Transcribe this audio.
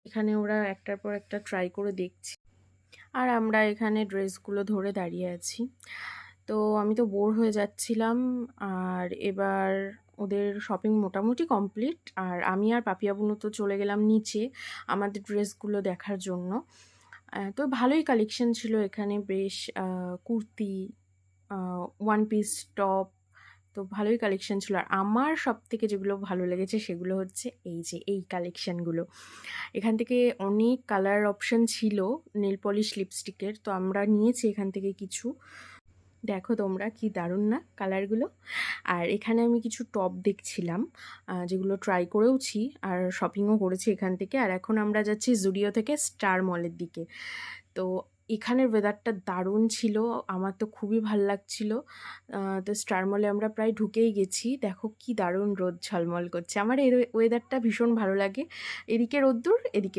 এখানে ওরা একটার পর একটা ট্রাই করে দেখছে, আর আমরা এখানে ড্রেসগুলো ধরে দাঁড়িয়ে আছি। তো আমি তো বোর হয়ে যাচ্ছিলাম, আর এবার ওদের শপিং মোটামুটি কমপ্লিট, আর আমি আর পাপিয়া বুনু তো চলে গেলাম নিচে আমাদের ড্রেসগুলো দেখার জন্য। তো ভালোই কালেকশন ছিল এখানে, বেশ কুর্তি, ওয়ান পিস টপ, তো ভালোই কালেকশন ছিল। আর আমার সব থেকে যেগুলো ভালো লেগেছে সেগুলো হচ্ছে এই যে এই কালেকশানগুলো। এখান থেকে অনেক কালার অপশন ছিল নেল পলিশ লিপস্টিকের, তো আমরা নিয়েছি এখান থেকে কিছু। দেখো তোমরা কি দারুণ না কালারগুলো। আর এখানে আমি কিছু টপ দেখছিলাম, যেগুলো ট্রাই করেওছি আর শপিংও করেছি এখান থেকে। আর এখন আমরা যাচ্ছি জুডিও থেকে স্টার মলের দিকে। তো এখানের ওয়েদারটা দারুণ ছিল, আমার তো খুবই ভাল লাগছিল। তো স্টার মলে আমরা প্রায় ঢুকেই গেছি। দেখো কি দারুণ রোদ ঝলমল করছে, আমার এই ওয়েদারটা ভীষণ ভালো লাগে। এদিকে রোদ্দুর, এদিকে